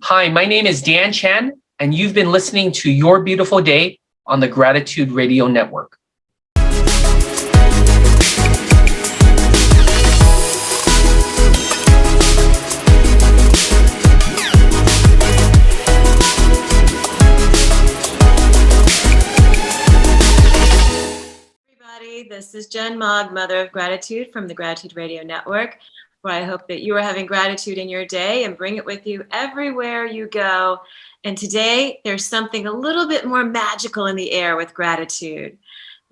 Hi, my name is Dan Chan, and you've been listening to Your Beautiful Day on the Gratitude Radio Network. Everybody, this is Jen Mogg, Mother of Gratitude from the Gratitude Radio Network, where I hope that you are having gratitude in your day and bring it with you everywhere you go. And today, there's something a little bit more magical in the air with gratitude.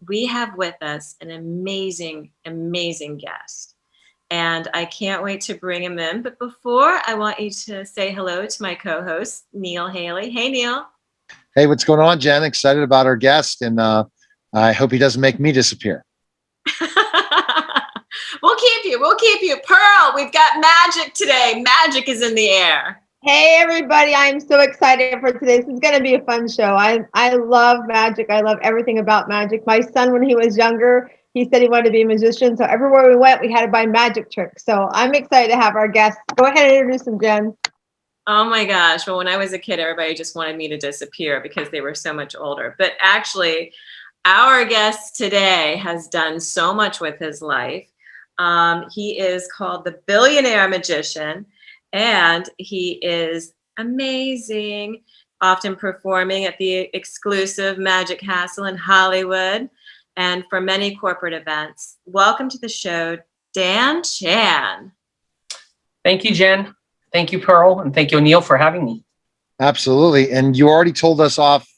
We have with us an amazing, amazing guest. And I can't wait to bring him in. But before, I want you to say hello to my co-host, Neil Haley. Hey, Neil. Hey, what's going on, Jen? Excited about our guest, and I hope he doesn't make me disappear. We'll keep you. Pearl, we've got magic today. Magic is in the air. Hey, everybody. I'm so excited for today. This is going to be a fun show. I love magic. I love everything about magic. My son, when he was younger, he said he wanted to be a musician. So everywhere we went, we had to buy magic tricks. So I'm excited to have our guest. Go ahead and introduce him, Jen. Oh my gosh. Well, when I was a kid, everybody just wanted me to disappear because they were so much older. But actually, our guest today has done so much with his life. He is called the Billionaire Magician, and he is amazing, often performing at the exclusive Magic Castle in Hollywood and for many corporate events. Welcome to the show, Dan Chan. Thank you, Jen. Thank you, Pearl. And thank you, Neil, for having me. Absolutely. And you already told us off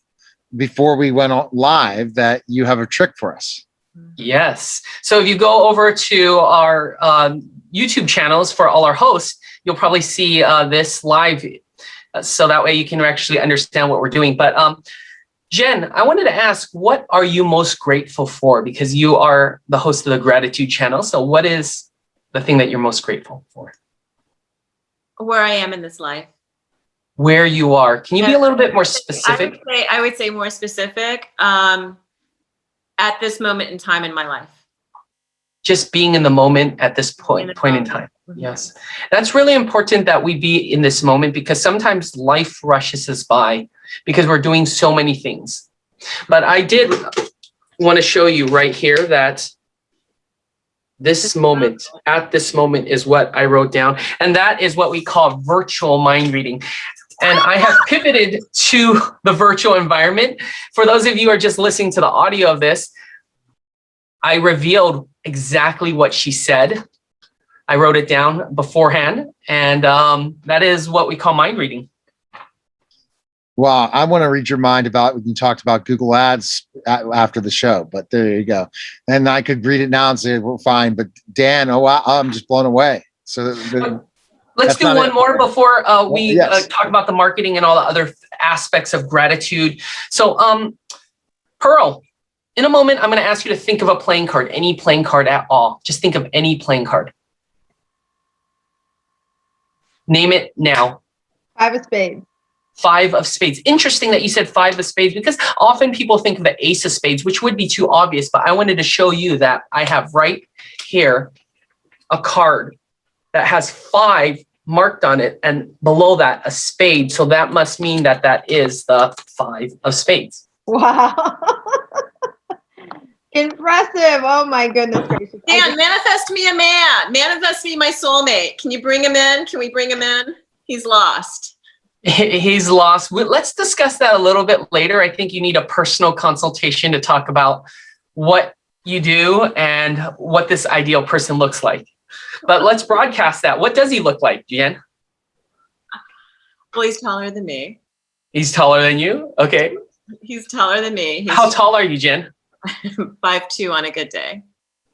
before we went on live that you have a trick for us. Yes. So if you go over to our YouTube channels for all our hosts, you'll probably see this live. So that way you can actually understand what we're doing. But Jen, I wanted to ask, what are you most grateful for? Because you are the host of the Gratitude channel. So what is the thing that you're most grateful for? Where I am in this life. Where you are. Can you be a little bit more specific? I would say more specific. At this moment in time in my life. Just being in the moment at this point in time. Mm-hmm. Yes. That's really important that we be in this moment, because sometimes life rushes us by because we're doing so many things. But I did want to show you right here that this moment, at this moment, is what I wrote down. And that is what we call virtual mind reading. And I have pivoted to the virtual environment. For those of you who are just listening to the audio of this, I revealed exactly what she said. I wrote it down beforehand. And that is what we call mind reading. Wow, I want to read your mind about when you talked about Google Ads after the show, but there you go. And I could read it now and say, we're fine. But Dan, oh, wow, I'm just blown away. So let's do one more before we talk about the marketing and all the other aspects of gratitude. So, Pearl, in a moment, I'm going to ask you to think of a playing card, any playing card at all. Just think of any playing card. Name it now. 5 of spades. 5 of spades. Interesting that you said 5 of spades, because often people think of the ace of spades, which would be too obvious. But I wanted to show you that I have right here a card that has 5 marked on it, and below that a spade. So that must mean that that is the 5 of spades. Wow. Impressive. Oh my goodness gracious. Dan, manifest me a man. Manifest me my soulmate. Can you bring him in? Can we bring him in? He's lost. He's lost. Let's discuss that a little bit later. I think you need a personal consultation to talk about what you do and what this ideal person looks like. But let's broadcast that. What does he look like, Jen? Well, he's taller than me. He's taller than you? Okay. He's taller than me. How tall are you, Jen? 5'2" on a good day.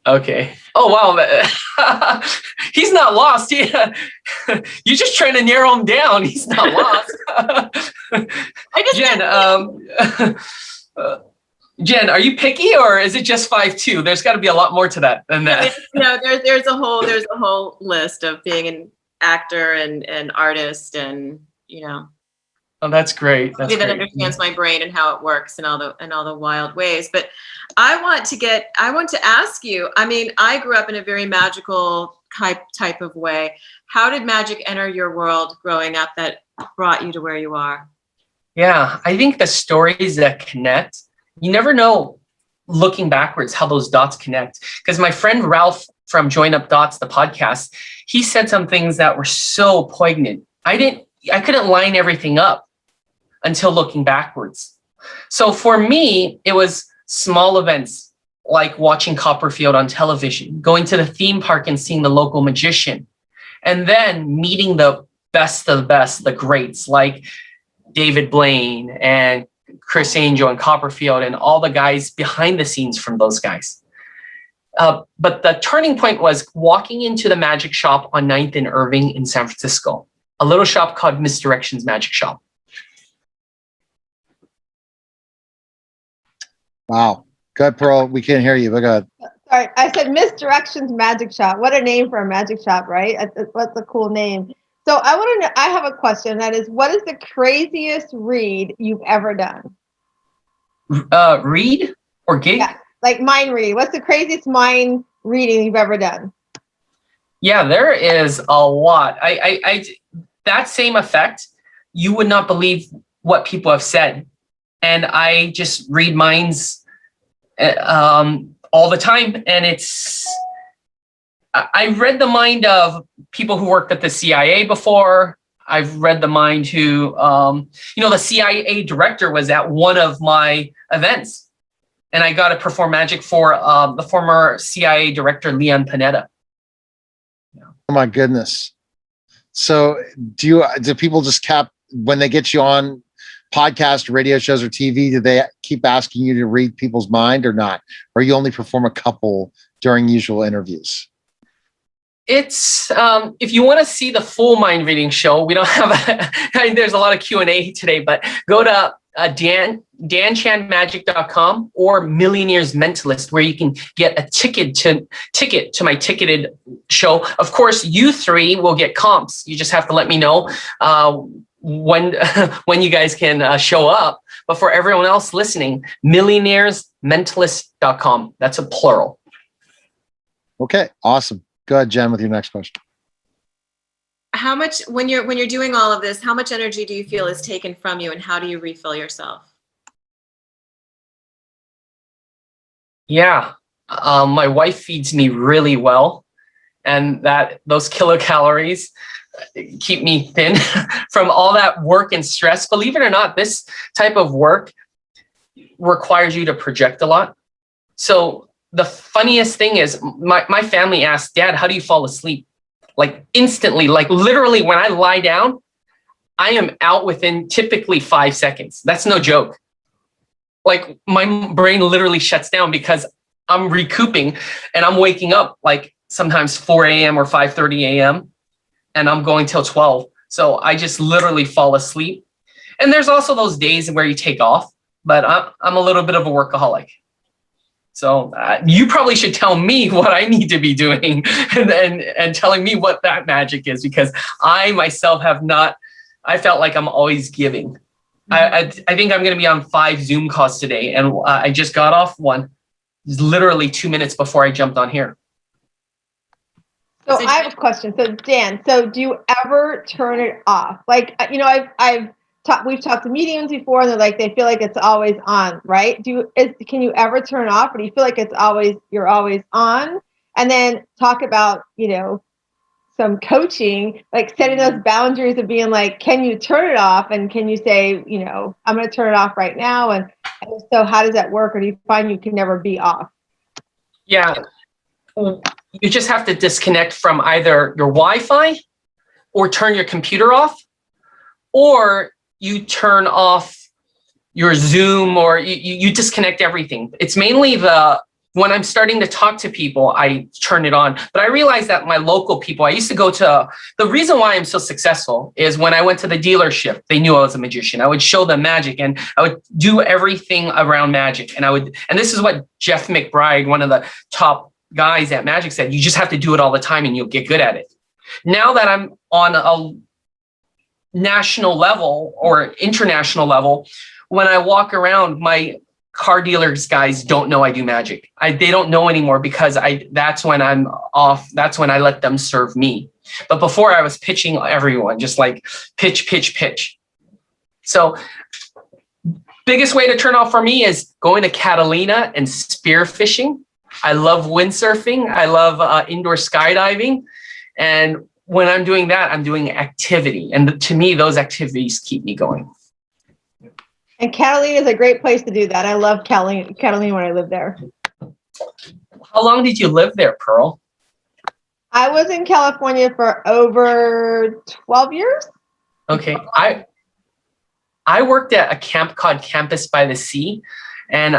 Okay. Oh, wow. He's not lost. Yeah. You're just trying to narrow him down. He's not lost. Jen, Jen, are you picky, or is it just 5'2"? There's got to be a lot more to that than that. No, there's a whole list of being an actor and artist, and Oh, that's great. That's Somebody that great. understands my brain and how it works and all the wild ways. But I want to ask you, I mean, I grew up in a very magical type of way. How did magic enter your world growing up that brought you to where you are? Yeah, I think the stories that connect, you never know looking backwards how those dots connect. Because my friend Ralph from Join Up Dots, the podcast, he said some things that were so poignant. I couldn't line everything up until looking backwards. So for me, it was small events like watching Copperfield on television, going to the theme park and seeing the local magician, and then meeting the best of the best, the greats like David Blaine and Chris Angel and Copperfield and all the guys behind the scenes from those guys. But the turning point was walking into the magic shop on 9th and Irving in San Francisco, a little shop called Misdirections Magic Shop. Wow. Good, Pearl. We can't hear you, but go ahead. Sorry, I said Misdirections Magic Shop. What a name for a magic shop, right? What's a cool name. So I want to know, I have a question. That is, what is the craziest read you've ever done? Read or gig? Yeah, like mind read. What's the craziest mind reading you've ever done? Yeah, there is a lot. I that same effect, you would not believe what people have said. And I just read minds all the time. And I read the mind of people who worked at the CIA before. I've read the mind who, the CIA director was at one of my events. And I got to perform magic for the former CIA director, Leon Panetta. Oh my goodness. So do people just when they get you on podcast, radio shows, or TV, do they keep asking you to read people's mind or not? Or you only perform a couple during usual interviews? It's if you want to see the full mind reading show, we don't have there's a lot of Q&A today, but go to danchanmagic.com or Millionaires Mentalist, where you can get a ticket to my ticketed show. Of course, you three will get comps. You just have to let me know when you guys can show up. But for everyone else listening, millionairesmentalist.com. That's a plural. Okay, awesome. Go ahead, Jen, with your next question. How much, when you're doing all of this, how much energy do you feel is taken from you, and how do you refill yourself? Yeah, my wife feeds me really well, and those kilocalories keep me thin from all that work and stress. Believe it or not, this type of work requires you to project a lot. So the funniest thing is my family asked, Dad, how do you fall asleep? Like instantly, like literally when I lie down, I am out within typically 5 seconds. That's no joke. Like my brain literally shuts down because I'm recouping and I'm waking up like sometimes 4 a.m. or 5:30 a.m. and I'm going till 12. So I just literally fall asleep. And there's also those days where you take off, but I'm a little bit of a workaholic. So you probably should tell me what I need to be doing and telling me what that magic is, because I myself have not, I felt like I'm always giving. I think I'm going to be on 5 Zoom calls today, and I just got off one literally 2 minutes before I jumped on here. So I have a question. So Dan, so do you ever turn it off? Like, we've talked to mediums before, and they're like, they feel like it's always on, right? Can you ever turn it off, or do you feel like you're always on? And then talk about, some coaching, like setting those boundaries of being like, can you turn it off? And can you say, I'm going to turn it off right now? And so how does that work? Or do you find you can never be off? Yeah. You just have to disconnect from either your Wi-Fi or turn your computer off, or you turn off your Zoom, or you disconnect everything. It's mainly when I'm starting to talk to people, I turn it on. But I realized that my local people, I used to go to, the reason why I'm so successful is when I went to the dealership, they knew I was a magician. I would show them magic, and I would do everything around magic. And this is what Jeff McBride, one of the top guys at Magic, said, you just have to do it all the time and you'll get good at it. Now that I'm on national level or international level, when I walk around, my car dealers guys don't know I do magic. They don't know anymore because that's when I'm off. That's when I let them serve me. But before I was pitching everyone, just like pitch, pitch, pitch. So biggest way to turn off for me is going to Catalina and spear fishing. I love windsurfing. I love indoor skydiving. And when I'm doing that, I'm doing activity. And to me, those activities keep me going. And Catalina is a great place to do that. I love Catalina when I lived there. How long did you live there, Pearl? I was in California for over 12 years. Okay. I worked at a camp called Campus by the Sea, and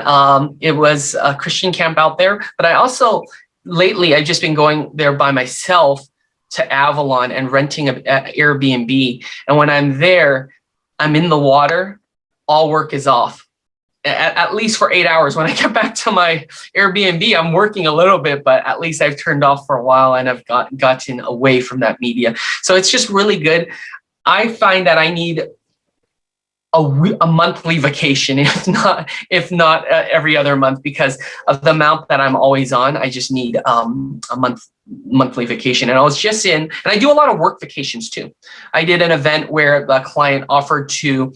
it was a Christian camp out there. But I also, lately, I've just been going there by myself to Avalon and renting an Airbnb. And when I'm there, I'm in the water. All work is off, at least for 8 hours. When I get back to my Airbnb, I'm working a little bit, but at least I've turned off for a while and I've gotten away from that media. So it's just really good. I find that I need a monthly vacation, if not every other month, because of the amount that I'm always on. I just need a monthly vacation. And I was just and I do a lot of work vacations too. I did an event where the client offered to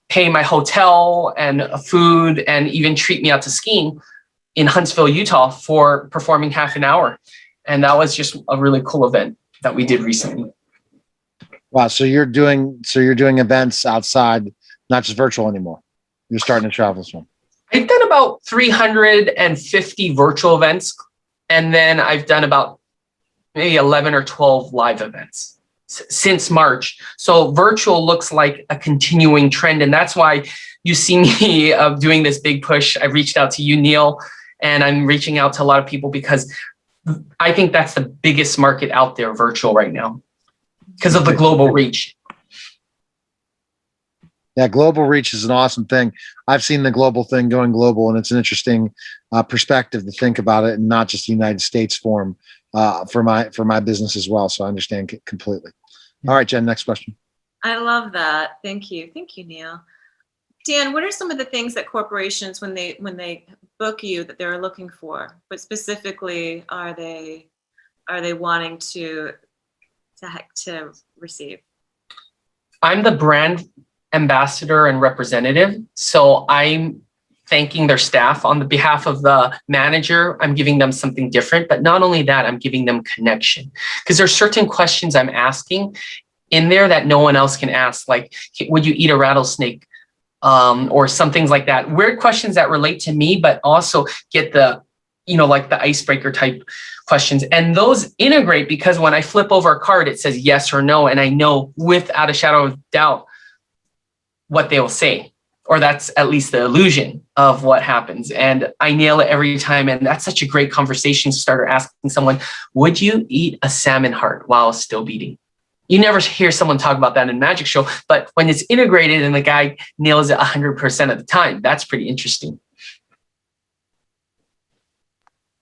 pay my hotel and food and even treat me out to skiing in Huntsville, Utah for performing half an hour. And that was just a really cool event that we did recently. Wow. So you're doing events outside, not just virtual anymore. You're starting to travel soon. I've done about 350 virtual events. And then I've done about maybe 11 or 12 live events since March. So virtual looks like a continuing trend. And that's why you see me doing this big push. I reached out to you, Neil, and I'm reaching out to a lot of people because I think that's the biggest market out there, virtual right now, because of the global reach. Yeah, global reach is an awesome thing. I've seen the global thing going global, and it's an interesting perspective to think about it, and not just the United States form for my business as well. So I understand completely. All right, Jen, next question. I love that. Thank you, Neil. Dan, what are some of the things that corporations, when they book you, that they're looking for? But specifically, are they wanting to receive? I'm the brand ambassador and representative. So I'm thanking their staff on the behalf of the manager. I'm giving them something different, but not only that, I'm giving them connection, because there's certain questions I'm asking in there that no one else can ask. Like, would you eat a rattlesnake? Or some things like that. Weird questions that relate to me, but also get the, like the icebreaker type questions. And those integrate because when I flip over a card, it says yes or no. And I know without a shadow of doubt what they will say, or that's at least the illusion of what happens. And I nail it every time. And that's such a great conversation starter, asking someone, would you eat a salmon heart while still beating? You never hear someone talk about that in a magic show, but when it's integrated and the guy nails it 100% of the time, that's pretty interesting.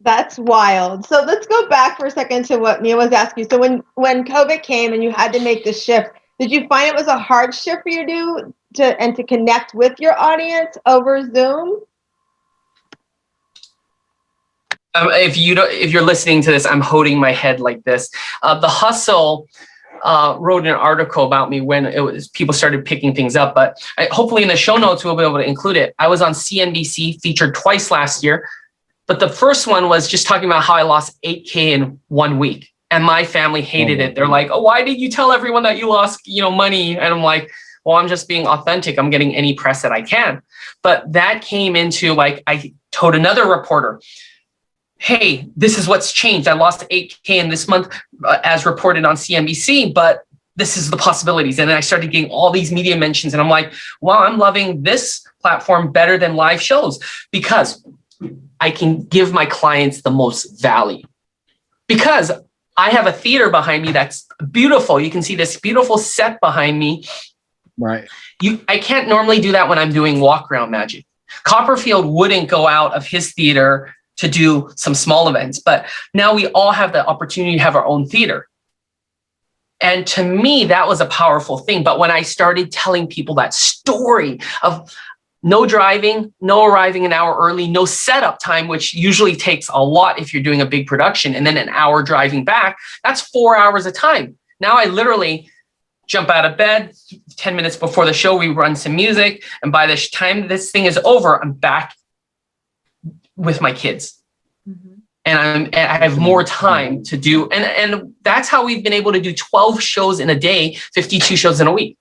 That's wild. So let's go back for a second to what Neil was asking. So when COVID came and you had to make the shift, did you find it was a hard shift for you to do to connect with your audience over Zoom? If you're listening to this, I'm holding my head like this. The Hustle wrote an article about me when people started picking things up, but hopefully in the show notes we'll be able to include it. I was on CNBC, featured twice last year, but the first one was just talking about how I lost 8K in 1 week, and my family hated it. They're like, "Oh, why did you tell everyone that you lost, money?" And I'm like, "Well, I'm just being authentic. I'm getting any press that I can." But that came into I told another reporter, "Hey, this is what's changed. I lost 8K in this month as reported on CNBC, but this is the possibilities." And then I started getting all these media mentions, and I'm like, well, I'm loving this platform better than live shows because I can give my clients the most value. Because I have a theater behind me that's beautiful. You can see this beautiful set behind me. Right. I can't normally do that when I'm doing walk around magic. Copperfield wouldn't go out of his theater to do some small events, but now we all have the opportunity to have our own theater. And to me, that was a powerful thing. But when I started telling people that story of no driving, no arriving an hour early, no setup time, which usually takes a lot if you're doing a big production, and then an hour driving back, that's 4 hours of time. Now I literally jump out of bed 10 minutes before the show, we run some music, and by the time this thing is over, I'm back with my kids. Mm-hmm. And I have more time to do, and that's how we've been able to do 12 shows in a day, 52 shows in a week.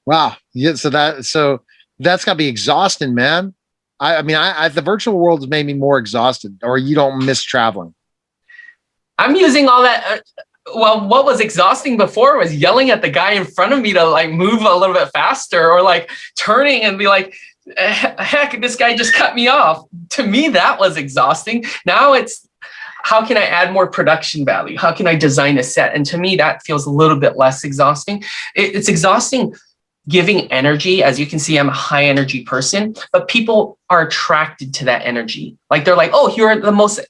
Wow. Yeah. So that's got to be exhausting, man. I mean, the virtual world has made me more exhausted, or you don't miss traveling. I'm using all that. Well, what was exhausting before was yelling at the guy in front of me to like move a little bit faster, or like turning and be like, heck, this guy just cut me off. To me, that was exhausting. Now it's, how can I add more production value? How can I design a set? And to me, that feels a little bit less exhausting. It's exhausting giving energy. As you can see, I'm a high energy person, but people are attracted to that energy. Like they're like, oh, you're the most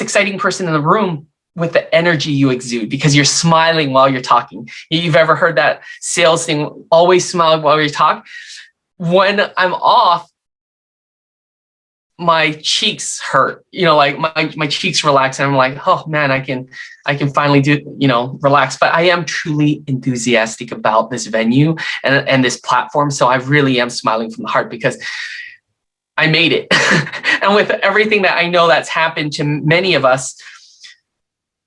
exciting person in the room with the energy you exude, because you're smiling while you're talking. You've ever heard that sales thing, always smile while you talk? When I'm off, my cheeks hurt, like my cheeks relax, and I'm like, oh man, I can finally do, relax. But I am truly enthusiastic about this venue and this platform. So I really am smiling from the heart, because I made it. And with everything that I know that's happened to many of us,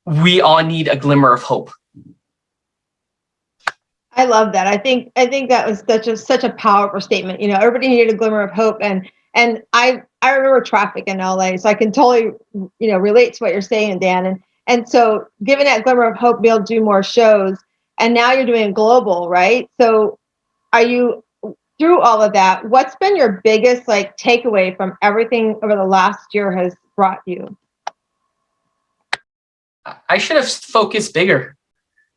we all need a glimmer of hope. I love that. I think that was such a powerful statement. Everybody needed a glimmer of hope, and I remember traffic in LA, so I can totally relate to what you're saying, Dan. And so, given that glimmer of hope, be able to do more shows, and now you're doing global, right? So, are you through all of that? What's been your biggest takeaway from everything over the last year has brought you? I should have focused bigger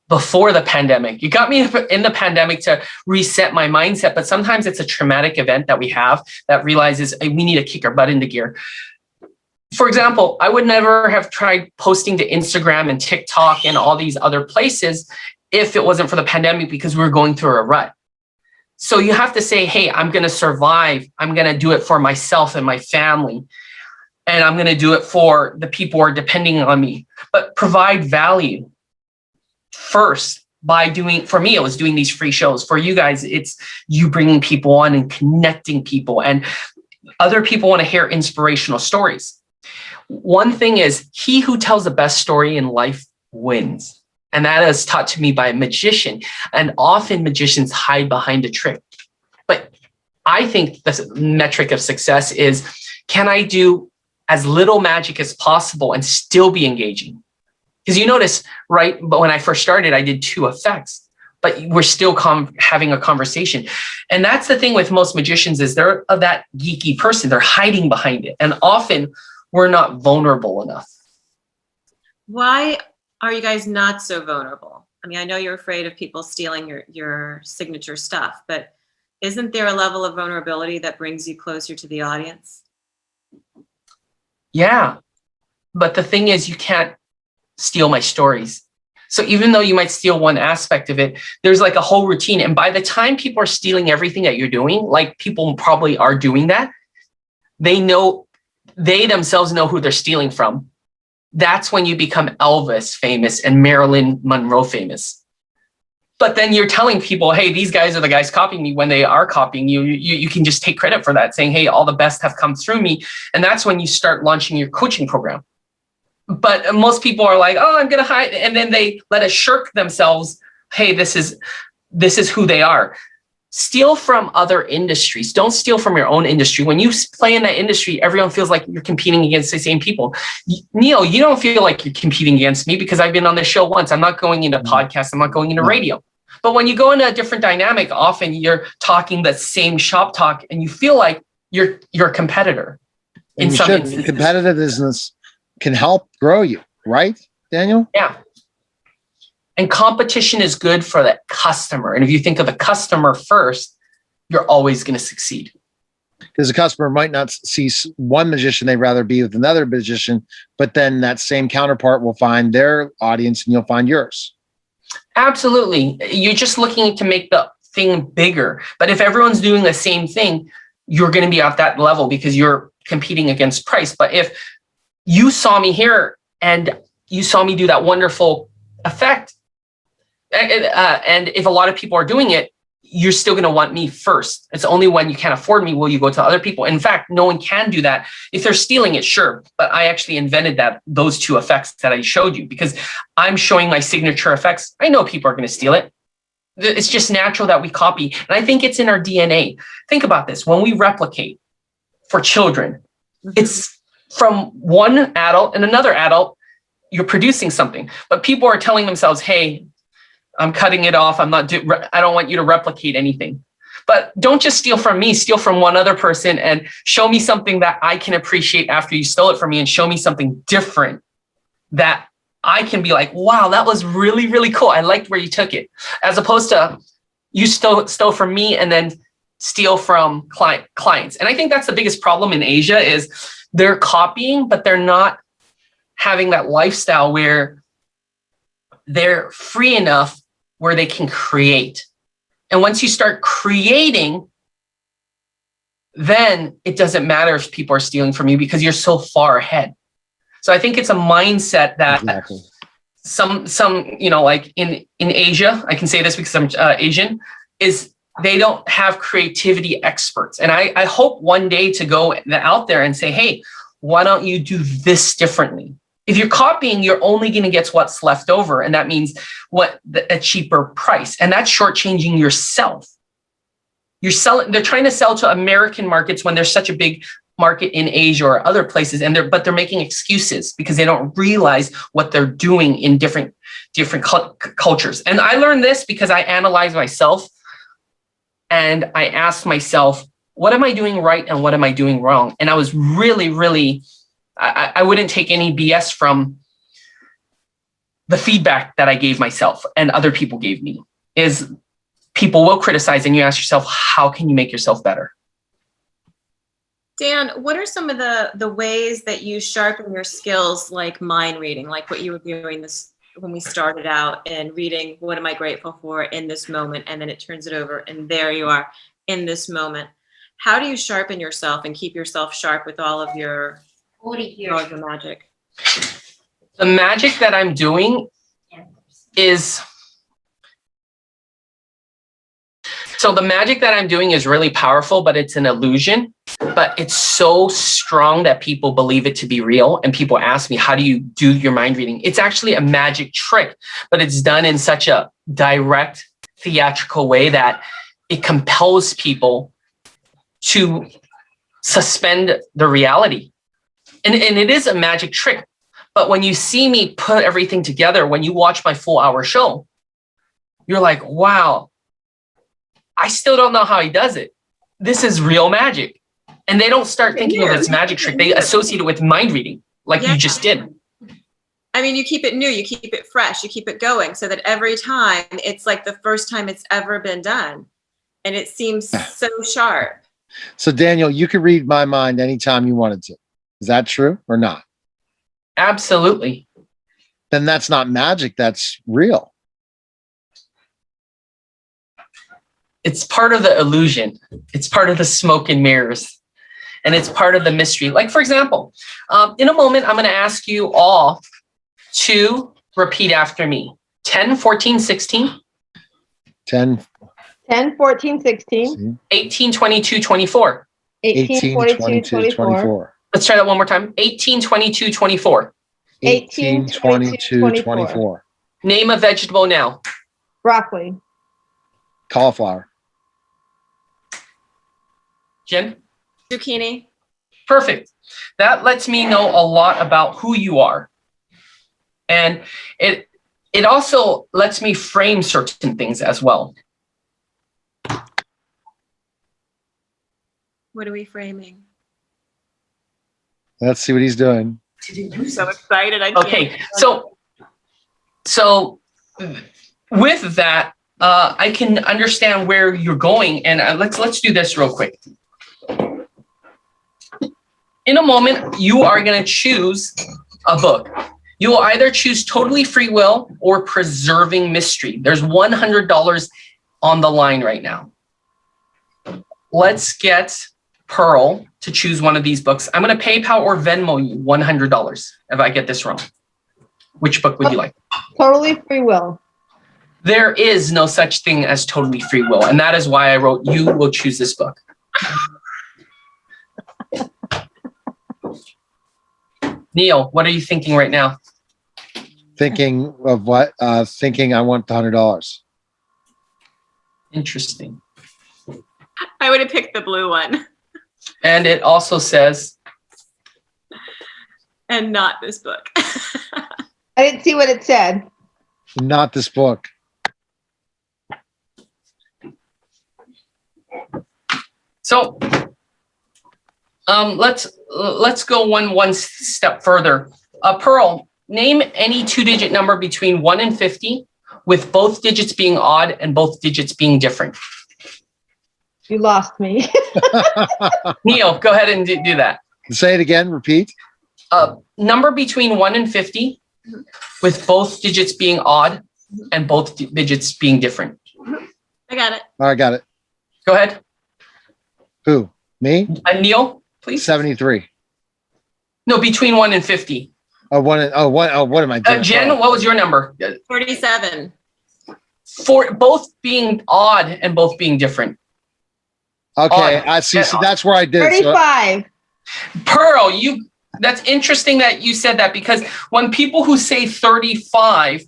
before the pandemic. You got me in the pandemic to reset my mindset, but sometimes it's a traumatic event that we have that realizes we need to kick our butt into gear. For example, I would never have tried posting to Instagram and TikTok and all these other places if it wasn't for the pandemic, because we were going through a rut. So you have to say, hey, I'm going to survive. I'm going to do it for myself and my family. And I'm going to do it for the people who are depending on me, but provide value first by doing, for me, it was doing these free shows. For you guys, it's you bringing people on and connecting people, and other people want to hear inspirational stories. One thing is, he who tells the best story in life wins. And that is taught to me by a magician. And often magicians hide behind a trick. But I think the metric of success is, can I do as little magic as possible and still be engaging? Because you notice, right, but when I first started, I did 2 effects, but we're still having a conversation. And that's the thing with most magicians, is they're that geeky person. They're hiding behind it. And often we're not vulnerable enough. Why are you guys not so vulnerable? I mean, I know you're afraid of people stealing your signature stuff, but isn't there a level of vulnerability that brings you closer to the audience? Yeah. But the thing is, you can't steal my stories. So even though you might steal one aspect of it, there's like a whole routine. And by the time people are stealing everything that you're doing, like people probably are doing that, they themselves know who they're stealing from. That's when you become Elvis famous and Marilyn Monroe famous. But then you're telling people, hey, these guys are the guys copying me, when they are copying you. You can just take credit for that, saying, hey, all the best have come through me. And that's when you start launching your coaching program. But most people are like, oh, I'm going to hide. And then they let us shirk themselves. Hey, this is who they are. Steal from other industries. Don't steal from your own industry. When you play in that industry, everyone feels like you're competing against the same people. Neil, you don't feel like you're competing against me, because I've been on the show once. I'm not going into podcasts. I'm not going into radio. But when you go into a different dynamic, often you're talking the same shop talk, and you feel like you're a competitor. In some instances, competitiveness can help grow you, right, Daniel? Yeah. And competition is good for the customer. And if you think of the customer first, you're always going to succeed. because the customer might not see one magician, they'd rather be with another magician, but then that same counterpart will find their audience and you'll find yours. Absolutely. You're just looking to make the thing bigger. But if everyone's doing the same thing, you're going to be at that level because you're competing against price. But if you saw me here and you saw me do that wonderful effect, and if a lot of people are doing it, you're still going to want me first. It's only when you can't afford me will you go to other people. In fact, no one can do that. If they're stealing it, sure. But I actually invented those two effects that I showed you because I'm showing my signature effects. I know people are going to steal it. It's just natural that we copy. And I think it's in our DNA. Think about this. When we replicate for children, it's from one adult and another adult, you're producing something. But people are telling themselves, hey, I'm cutting it off. I don't want you to replicate anything. But don't just steal from me, steal from one other person and show me something that I can appreciate after you stole it from me and show me something different that I can be like, wow, that was really, really cool. I liked where you took it. As opposed to you stole from me and then steal from clients. And I think that's the biggest problem in Asia is they're copying, but they're not having that lifestyle where they're free enough where they can create. And once you start creating, then it doesn't matter if people are stealing from you because you're so far ahead. So I think it's a mindset that some like in Asia, I can say this because I'm Asian, is they don't have creativity experts. And I hope one day to go out there and say, hey, why don't you do this differently? If you're copying, you're only going to get what's left over. And that means a cheaper price. And that's shortchanging yourself. They're trying to sell to American markets when there's such a big market in Asia or other places. But they're making excuses because they don't realize what they're doing in different cultures. And I learned this because I analyzed myself and I asked myself, what am I doing right and what am I doing wrong? And I was really, really, I wouldn't take any BS from the feedback that I gave myself and other people gave me. Is people will criticize and you ask yourself, how can you make yourself better? Dan, what are some of the ways that you sharpen your skills, like mind reading, like what you were doing this when we started out and reading, what am I grateful for in this moment? And then it turns it over and there you are in this moment. How do you sharpen yourself and keep yourself sharp with all of your magic? The magic that I'm doing is really powerful, but it's an illusion. But it's so strong that people believe it to be real. And people ask me, how do you do your mind reading? It's actually a magic trick, but it's done in such a direct, theatrical way that it compels people to suspend the reality. And it is a magic trick. But when you see me put everything together, when you watch my full hour show, you're like, wow, I still don't know how he does it. This is real magic. And they don't start thinking of this magic trick. They associate it with mind reading, like you just did. I mean, you keep it new, you keep it fresh, you keep it going so that every time it's like the first time it's ever been done. And it seems so sharp. So Daniel, you could read my mind anytime you wanted to. Is that true or not? Absolutely. Then that's not magic, that's real. It's part of the illusion. It's part of the smoke and mirrors. And it's part of the mystery. Like, for example, in a moment, I'm going to ask you all to repeat after me. 10, 14, 16. 10, 14, 16. 18, 22, 24. 18, 22, 24. Let's try that one more time. 18, 22, 24. 18, 22, 24. Name a vegetable now. Broccoli. Cauliflower. Jen? Zucchini. Perfect. That lets me know a lot about who you are. And it also lets me frame certain things as well. What are we framing? Let's see what he's doing. I'm so excited. Okay, so with that, I can understand where you're going, and let's do this real quick. in a moment, you are going to choose a book. You will either choose Totally Free Will or Preserving Mystery. There's $100 on the line right now. Let's get Pearl to choose one of these books. I'm going to PayPal or Venmo you $100 if I get this wrong. Which book would you like? Totally Free Will. There is no such thing as Totally Free Will, and that is why I wrote, you will choose this book. Neil, what are you thinking right now? Thinking of what? Thinking I want the $100. Interesting. I would have picked the blue one. And it also says, And not this book. I didn't see what it said. Not this book. so let's go one step further. Pearl, name any two-digit number between 1 and 50 with both digits being odd and both digits being different. You lost me. Neil, go ahead and do that. Say it again. Repeat. Number between 1 and 50 with both digits being odd and both digits being different. I got it. I got it. Go ahead. Who? Me? Neil, please. 73. No, between 1 and 50. What am I doing? Jen, what was your number? 47. For both being odd and both being different. Okay, Odd. I see. So that's where I did it. So 35. Pearl, that's interesting that you said that, because when people who say 35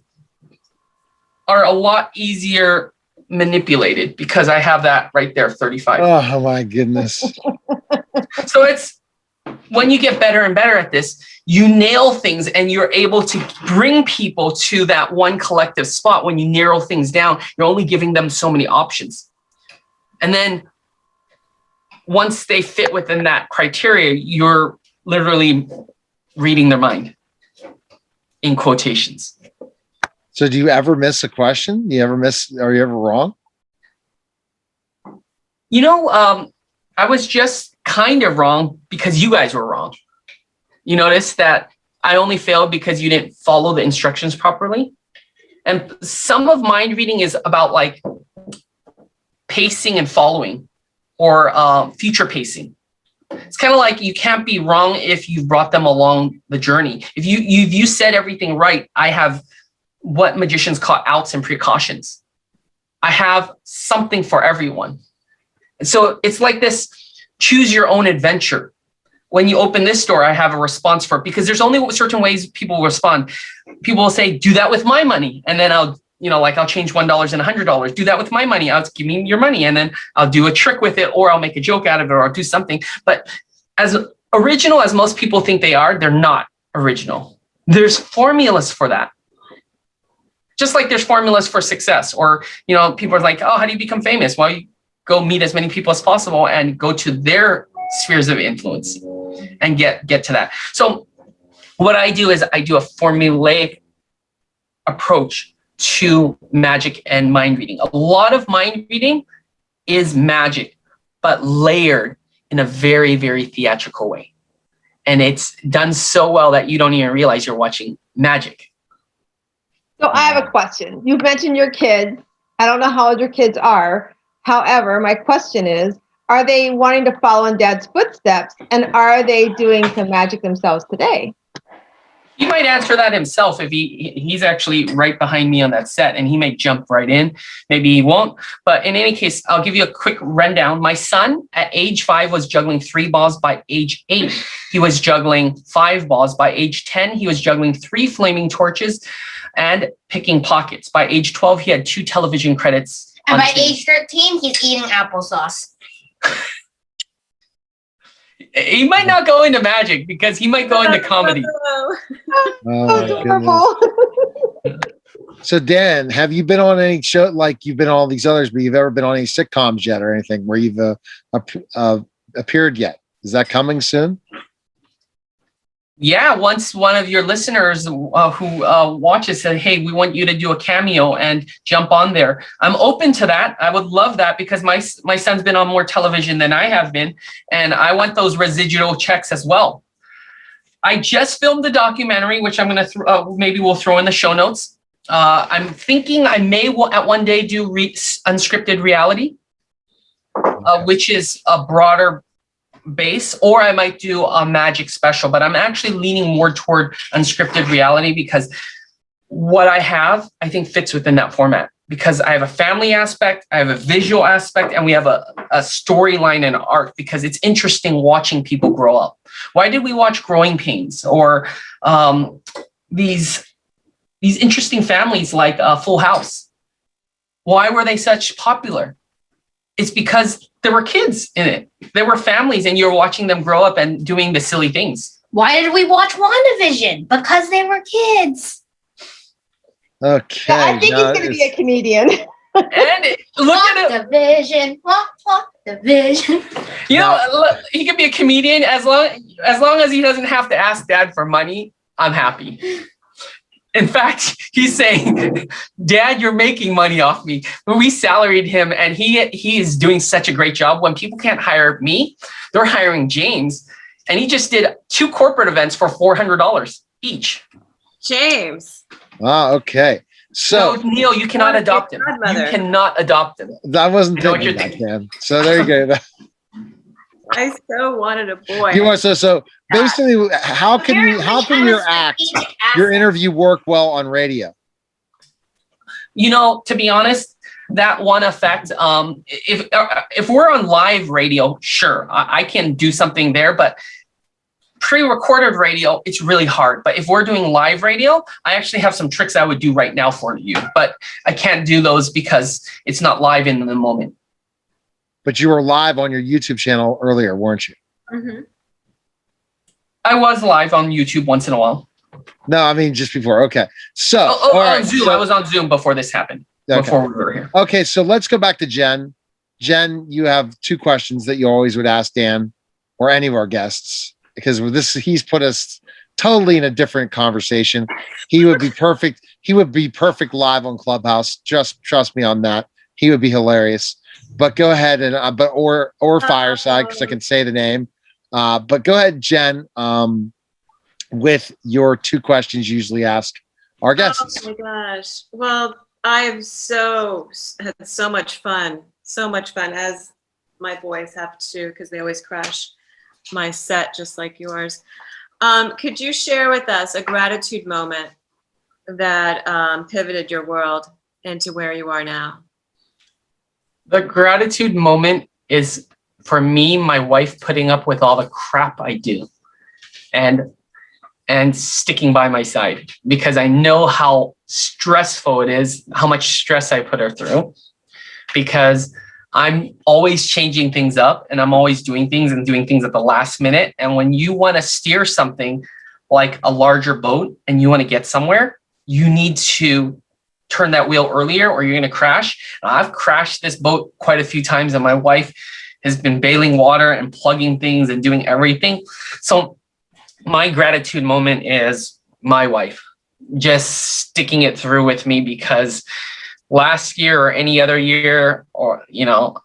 are a lot easier manipulated, because I have that right there, 35. oh my goodness. So it's when you get better and better at this, you nail things and you're able to bring people to that one collective spot. When you narrow things down, you're only giving them so many options. And then once they fit within that criteria, you're literally reading their mind in quotations. So do you ever miss a question? Are you ever wrong? I was just kind of wrong because you guys were wrong. You notice that I only failed because you didn't follow the instructions properly. And some of mind reading is about like pacing and following, or future pacing. It's kind of like you can't be wrong if you've brought them along the journey. If you said everything right, I have what magicians call outs and precautions. I have something for everyone. And so it's like this, choose your own adventure. When you open this door, I have a response for it, because there's only certain ways people will respond. People will say, do that with my money. And then I'll change $1 and $100. Do that with my money. I'll give me your money. And then I'll do a trick with it, or I'll make a joke out of it, or I'll do something. But as original as most people think they are, they're not original. There's formulas for that. Just like there's formulas for success, or, people are like, oh, how do you become famous? Well, you go meet as many people as possible and go to their spheres of influence and get to that. So what I do is I do a formulaic approach to magic and mind reading. A lot of mind reading is magic, but layered in a very, very theatrical way. And it's done so well that you don't even realize you're watching magic. So I have a question. You've mentioned your kids. I don't know how old your kids are. However, my question is, are they wanting to follow in Dad's footsteps, and are they doing some magic themselves today? He might answer that himself if he's actually right behind me on that set, and he may jump right in. Maybe he won't. But in any case, I'll give you a quick rundown. My son at age 5 was juggling 3 balls. By age 8, he was juggling 5 balls. By age 10, he was juggling 3 flaming torches and picking pockets. By age 12, he had 2 television credits. And by age 13, he's eating applesauce. He might not go into magic, because he might go into comedy. Oh, my goodness. So Dan, have you been on any show, like you've been on all these others, but you've ever been on any sitcoms yet, or anything where you've appeared yet? Is that coming soon? Yeah, once one of your listeners who watches said, "Hey, we want you to do a cameo and jump on there," I'm open to that. I would love that because my son's been on more television than I have been, and I want those residual checks as well. I just filmed the documentary, which I'm going to maybe we'll throw in the show notes. I'm thinking I may at one day do unscripted reality, which is a broader base, or I might do a magic special, but I'm actually leaning more toward unscripted reality because what I have, I think, fits within that format because I have a family aspect, I have a visual aspect, and we have a storyline and art because it's interesting watching people grow up. Why did we watch Growing Pains or these interesting families like Full House? Why were they such popular? It's because there were kids in it. There were families, and you're watching them grow up and doing the silly things. Why did we watch WandaVision? Because they were kids. Okay. I think he's going to be a comedian. And look at it. WandaVision. WandaVision. You know, look, he could be a comedian as long as he doesn't have to ask Dad for money. I'm happy. In fact, he's saying, "Dad, you're making money off me." When we salaried him, and he is doing such a great job. When people can't hire me, they're hiring James, and he just did 2 corporate events for $400 each. James. Ah, okay. So No, Neil, you cannot adopt him. You cannot adopt him. I wasn't I know what thinking you're that, thinking. Dan. So there you go. I so wanted a boy. You want so basically, how can your interview work well on radio? You know, to be honest, that one effect. If we're on live radio, sure, I can do something there, but pre-recorded radio, it's really hard. But if we're doing live radio, I actually have some tricks I would do right now for you, but I can't do those because it's not live in the moment. But you were live on your YouTube channel earlier, weren't you? Mm-hmm. I was live on YouTube once in a while. No, I mean just before. Okay. So all right, on Zoom. So, I was on Zoom before this happened. Okay. Before we were here. Okay, so let's go back to Jen. Jen, you have 2 questions that you always would ask Dan or any of our guests because with this, he's put us totally in a different conversation. He would be perfect. He would be perfect live on Clubhouse. Just trust me on that. He would be hilarious. But go ahead and or Fireside because I can say the name. But go ahead, Jen, with your 2 questions you usually ask our guests. Oh my gosh. Well, I have had so much fun. So much fun, as my boys have to, because they always crash my set just like yours. Could you share with us a gratitude moment that pivoted your world into where you are now? The gratitude moment is, for me, my wife putting up with all the crap I do and sticking by my side because I know how stressful it is, how much stress I put her through because I'm always changing things up and I'm always doing things at the last minute. And when you want to steer something like a larger boat and you want to get somewhere, you need to turn that wheel earlier or you're going to crash. And I've crashed this boat quite a few times and my wife has been bailing water and plugging things and doing everything. So my gratitude moment is my wife just sticking it through with me because last year or any other year, or, you know,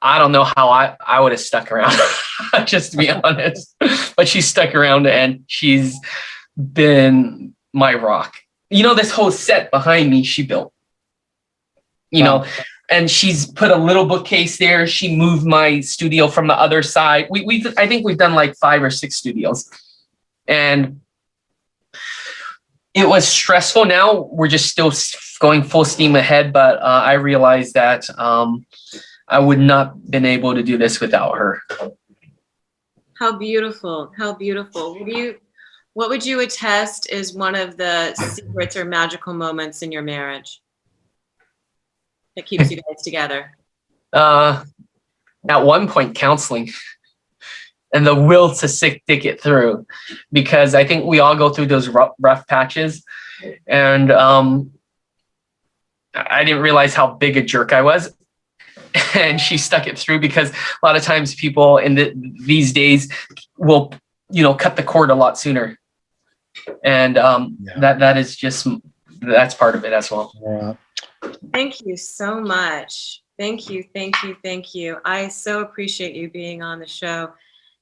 I don't know how I would have stuck around, just to be honest, but she stuck around and she's been my rock. You know, this whole set behind me, she built, you know, and she's put a little bookcase there. She moved my studio from the other side. I think we've done like 5 or 6 studios and it was stressful. Now we're just still going full steam ahead, but I realized that I would not been able to do this without her. How beautiful. How beautiful. What would you attest is one of the secrets or magical moments in your marriage that keeps you guys together? At one point, counseling and the will to stick it through, because I think we all go through those rough patches. And I didn't realize how big a jerk I was. And she stuck it through because a lot of times people in these days will, you know, cut the cord a lot sooner. And that is just, that's part of it as well. Yeah. Thank you so much. Thank you, thank you, thank you. I so appreciate you being on the show.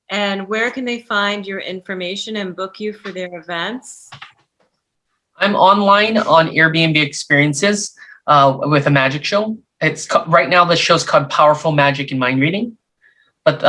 And where can they find your information and book you for their events? I'm online on Airbnb Experiences with a magic show. Right now the show's called Powerful Magic and Mind Reading, but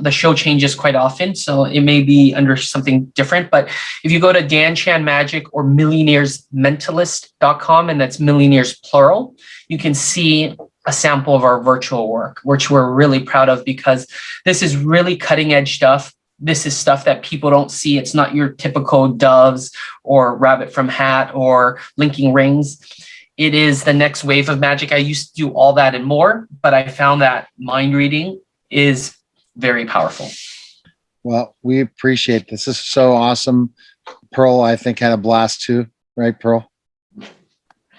the show changes quite often, so it may be under something different. But if you go to Dan Chan Magic or millionairesmentalist.com, and that's millionaires plural, you can see a sample of our virtual work, which we're really proud of because this is really cutting edge stuff. This is stuff that people don't see. It's not your typical doves or rabbit from hat or linking rings. It is the next wave of magic. I used to do all that and more, but I found that mind reading is very powerful. Well, we appreciate this. This is so awesome. Pearl, I think, had a blast too, right, Pearl?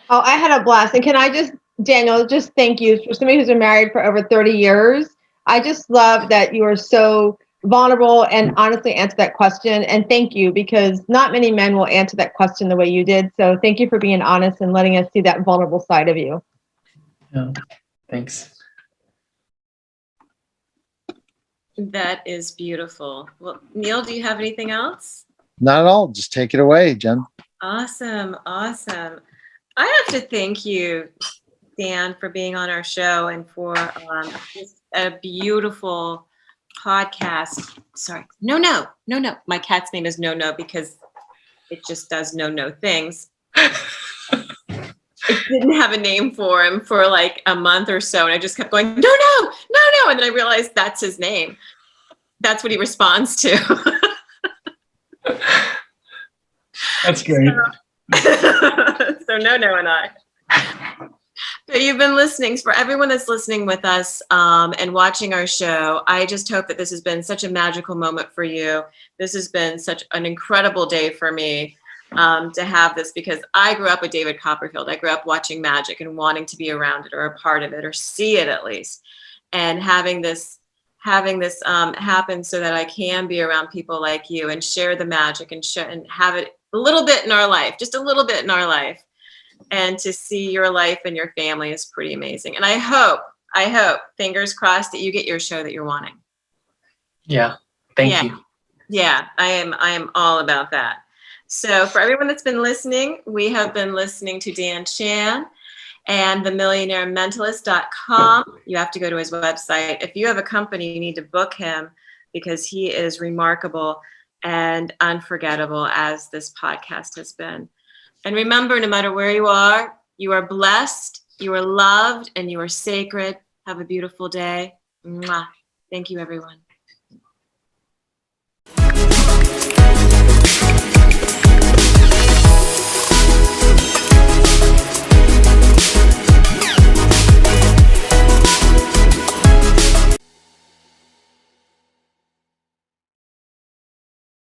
Oh, I had a blast. And can I just, Daniel, just thank you for somebody who's been married for over 30 years. I just love that you are so vulnerable and honestly answer that question. And thank you, because not many men will answer that question the way you did. So thank you for being honest and letting us see that vulnerable side of you. Yeah, thanks. That is beautiful. Well, Neil, do you have anything else? Not at all. Just take it away, Jen. Awesome, awesome. I have to thank you, Dan, for being on our show and for just a beautiful podcast. Sorry, no. My cat's name is No because it just does no things. I didn't have a name for him for like a month or so, and I just kept going, no, and then I realized that's his name. That's what he responds to. That's great. So No and I. So you've been listening. For everyone that's listening with us and watching our show, I just hope that this has been such a magical moment for you. This has been such an incredible day for me to have this, because I grew up with David Copperfield. I grew up watching magic and wanting to be around it or a part of it or see it at least. And having this happen so that I can be around people like you and share the magic and have it a little bit in our life, just a little bit in our life. And to see your life and your family is pretty amazing. And I hope, fingers crossed, that you get your show that you're wanting. Yeah. Thank you. Yeah, I am all about that. So for everyone that's been listening, we have been listening to Dan Chan and themillionairementalist.com. You have to go to his website. If you have a company, you need to book him because he is remarkable and unforgettable, as this podcast has been. And remember, no matter where you are blessed, you are loved, and you are sacred. Have a beautiful day. Mwah. Thank you, everyone.